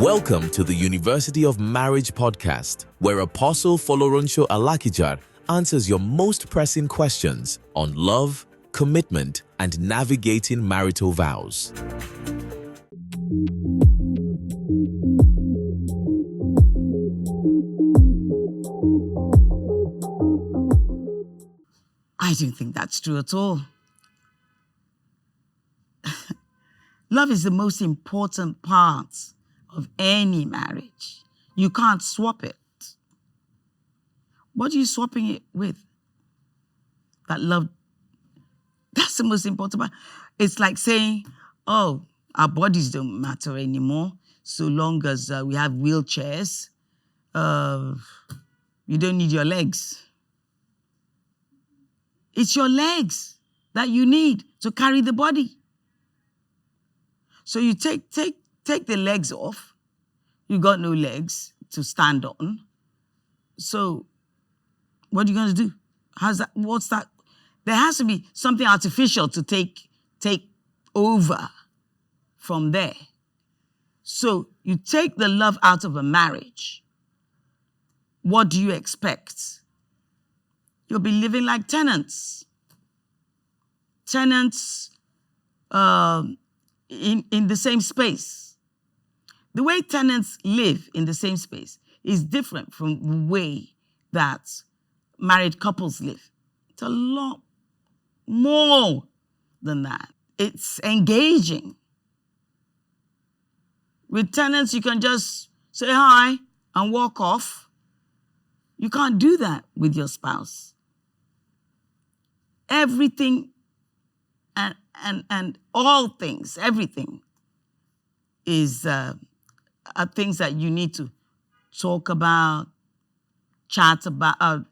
Welcome to the University of Marriage podcast, where Apostle Folorunso answers your most pressing questions on love, commitment, and navigating marital vows. I don't think that's true at all. Love is the most important part of any marriage. You can't swap it. What are you swapping it with? That love, that's the most important part. It's like saying, oh, our bodies don't matter anymore so long as we have wheelchairs. You don't need your legs. It's your legs that you need to carry the body. So you take the legs off. You got no legs to stand on. So what are you going to do? What's that? There has to be something artificial to take over from there. So you take the love out of a marriage. What do you expect? You'll be living like tenants. Tenants in the same space. The way tenants live in the same space is different from the way that married couples live. It's a lot more than that. It's engaging. With tenants, you can just say hi and walk off. You can't do that with your spouse. Everything and all things, everything is are things that you need to talk about, chat about,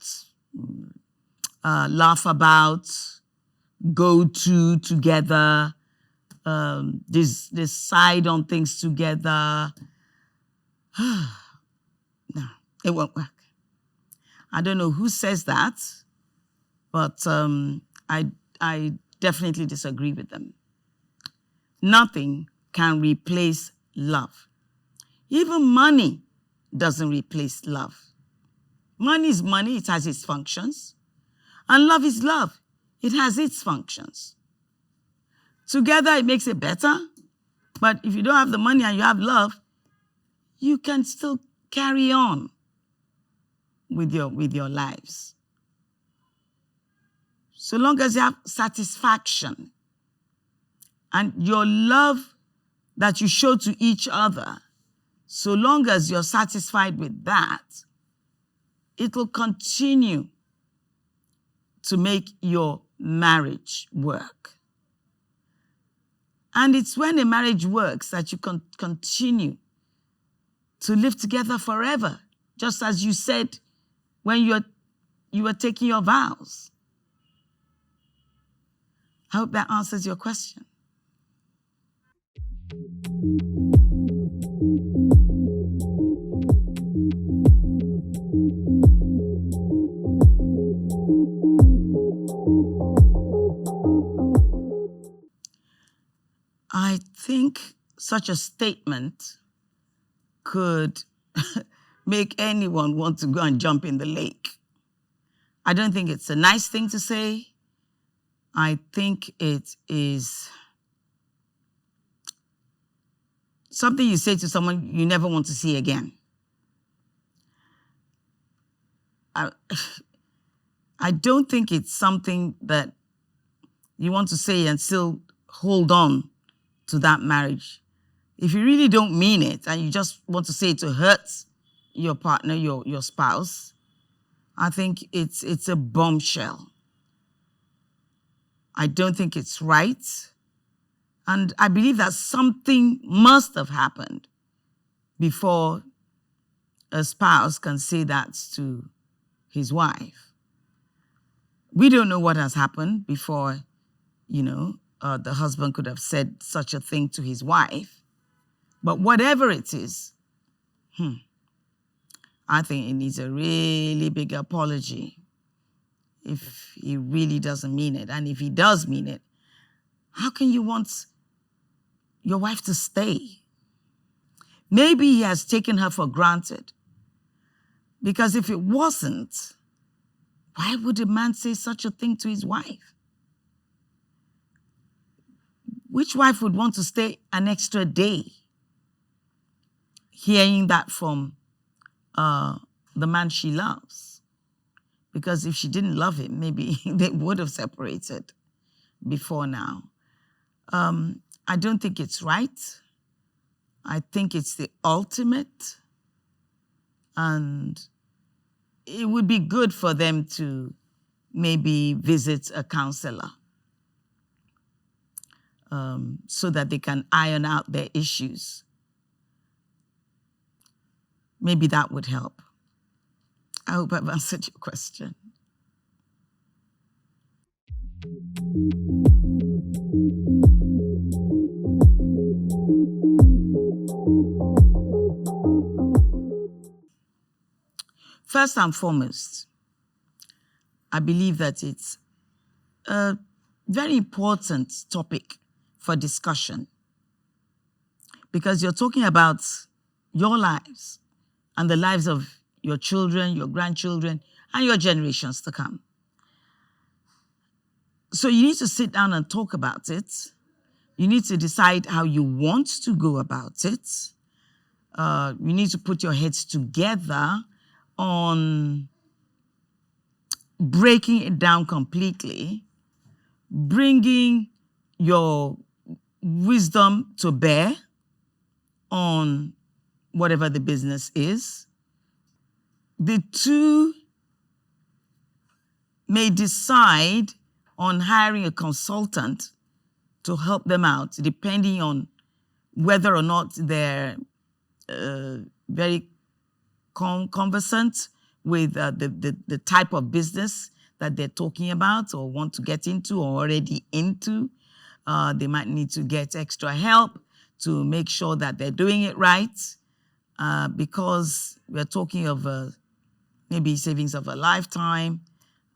laugh about, go to together, decide on things together. No, it won't work. I don't know who says that, but I definitely disagree with them. Nothing can replace love. Even money doesn't replace love. Money is money, it has its functions. And love is love, it has its functions. Together it makes it better, but if you don't have the money and you have love, you can still carry on with your lives. So long as you have satisfaction and your love that you show to each other, so long as you're satisfied with that, it will continue to make your marriage work. And it's when a marriage works that you can continue to live together forever, just as you said when you were taking your vows. I hope that answers your question. I think such a statement could make anyone want to go and jump in the lake. I don't think it's a nice thing to say. I think it is something you say to someone you never want to see again. I don't think it's something that you want to say and still hold on to that marriage. If you really don't mean it and you just want to say it to hurt your partner, your spouse, I think it's a bombshell. I don't think it's right. And I believe that something must have happened before a spouse can say that to his wife. We don't know what has happened before, the husband could have said such a thing to his wife. But whatever it is, I think it needs a really big apology if he really doesn't mean it. And if he does mean it, how can you want your wife to stay? Maybe he has taken her for granted. Because if it wasn't, why would a man say such a thing to his wife? Which wife would want to stay an extra day hearing that from the man she loves? Because if she didn't love him, maybe they would have separated before now. I don't think it's right. I think it's the ultimate. And it would be good for them to maybe visit a counselor so that they can iron out their issues. Maybe that would help. I hope I've answered your question. First and foremost, I believe that it's a very important topic for discussion because you're talking about your lives and the lives of your children, your grandchildren, and your generations to come. So you need to sit down and talk about it. You need to decide how you want to go about it. You need to put your heads together on breaking it down completely, bringing your wisdom to bear on whatever the business is. The two may decide on hiring a consultant to help them out, depending on whether or not they're very conversant with the type of business that they're talking about or want to get into or already into. They might need to get extra help to make sure that they're doing it right because we're talking of maybe savings of a lifetime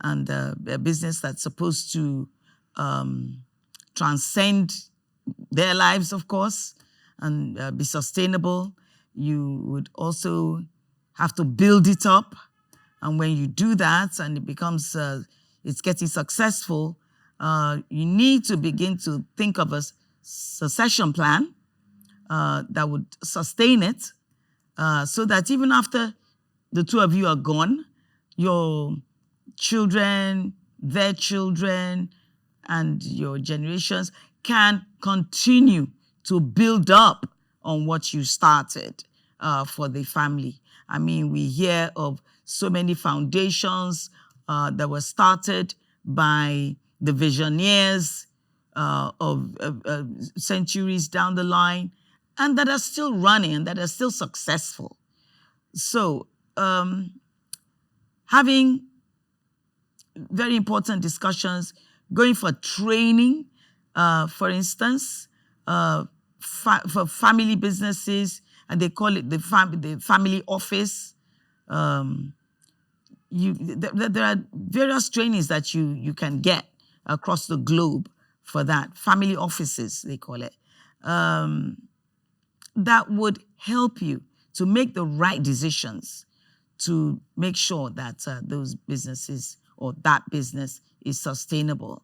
and a business that's supposed to transcend their lives, of course, and be sustainable. You would also have to build it up. And when you do that and it becomes, it's getting successful, you need to begin to think of a succession plan that would sustain it so that even after the two of you are gone, your children, their children, and your generations can continue to build up on what you started for the family. I mean, we hear of so many foundations that were started by the visionaries of centuries down the line and that are still running and that are still successful. So having very important discussions, going for training, for instance, for family businesses, and they call it the family office. There are various trainings that you can get across the globe for that. Family offices, they call it. That would help you to make the right decisions to make sure that those businesses or that business is sustainable.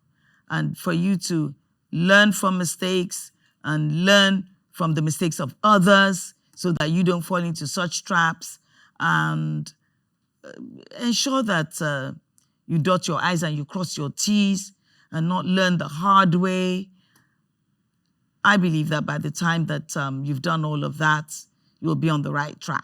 And for you to learn from mistakes and learn from the mistakes of others so that you don't fall into such traps, and ensure that you dot your I's and you cross your T's and not learn the hard way. I believe that by the time that you've done all of that, you'll be on the right track.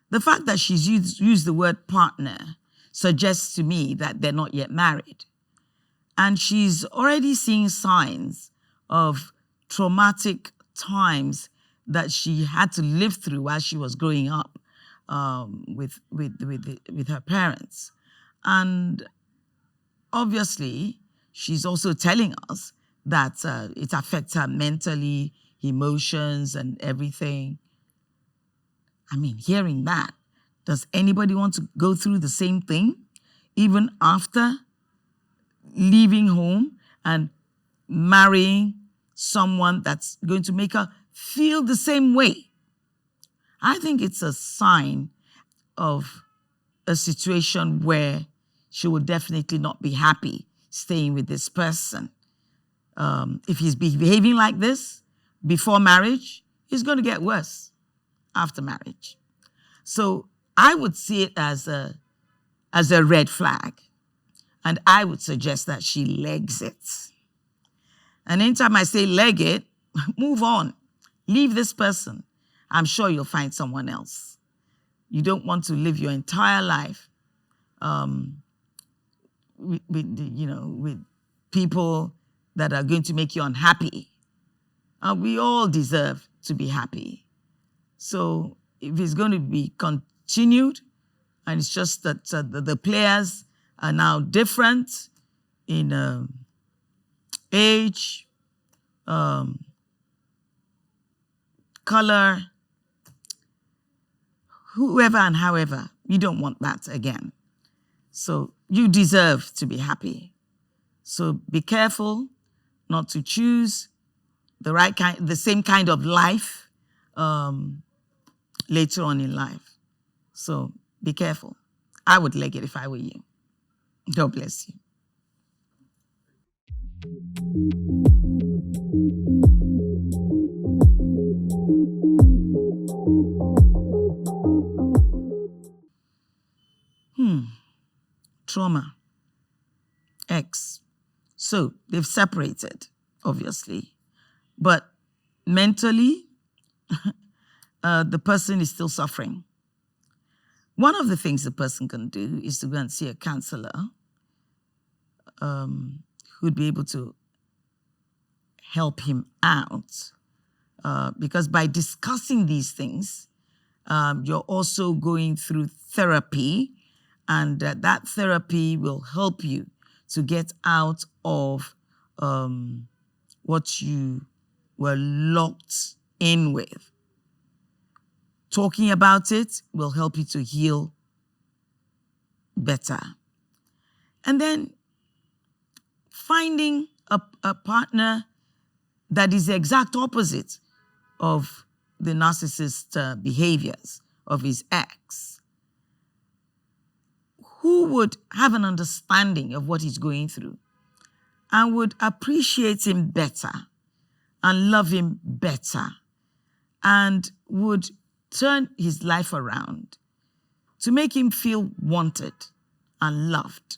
The fact that she's used the word partner suggests to me that they're not yet married. And she's already seeing signs of traumatic times that she had to live through while she was growing up with her parents. And obviously, she's also telling us that it affects her mentally, emotions, and everything. I mean, hearing that, does anybody want to go through the same thing? even after leaving home and marrying someone that's going to make her feel the same way. I think it's a sign of a situation where she will definitely not be happy staying with this person. If he's behaving like this before marriage, it's going to get worse after marriage. So I would see it as a red flag. And I would suggest that she legs it. And anytime I say leg it, move on. Leave this person. I'm sure you'll find someone else. You don't want to live your entire life with people that are going to make you unhappy. We all deserve to be happy. So if it's going to be continued, and it's just that the players are now different in age, color, whoever and however, you don't want that again. So you deserve to be happy. So be careful not to choose the same kind of life later on in life. So be careful. I would leg it if I were you. God bless you. Trauma. Ex. So they've separated, obviously. But mentally, the person is still suffering. One of the things the person can do is to go and see a counselor who'd be able to help him out. Because by discussing these things, you're also going through therapy, and that therapy will help you to get out of what you were locked in with. Talking about it will help you to heal better. And then finding a partner that is the exact opposite of the narcissist behaviors of his ex, who would have an understanding of what he's going through and would appreciate him better and love him better and would turn his life around to make him feel wanted and loved.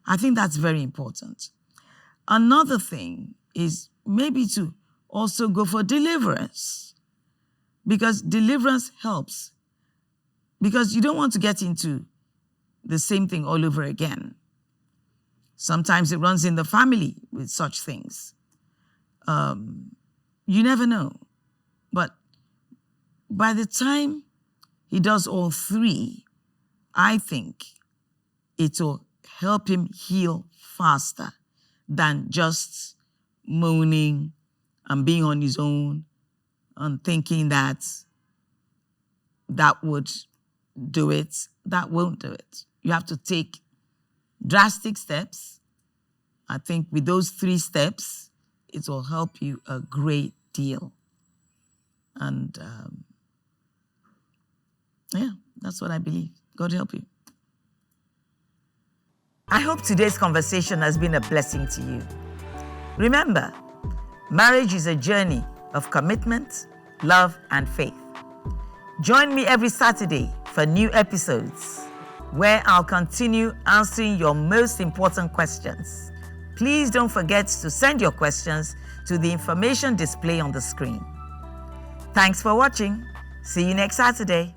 I think that's very important. Another thing is maybe to also go for deliverance, because deliverance helps, because you don't want to get into the same thing all over again. Sometimes it runs in the family with such things. You never know. But by the time he does all three, I think it will help him heal faster than just moaning and being on his own and thinking that would do it. That won't do it. You have to take drastic steps. I think with those 3 steps, it will help you a great deal. And that's what I believe. God help you. I hope today's conversation has been a blessing to you. Remember, marriage is a journey of commitment, love, and faith. Join me every Saturday for new episodes where I'll continue answering your most important questions. Please don't forget to send your questions to the information display on the screen. Thanks for watching. See you next Saturday.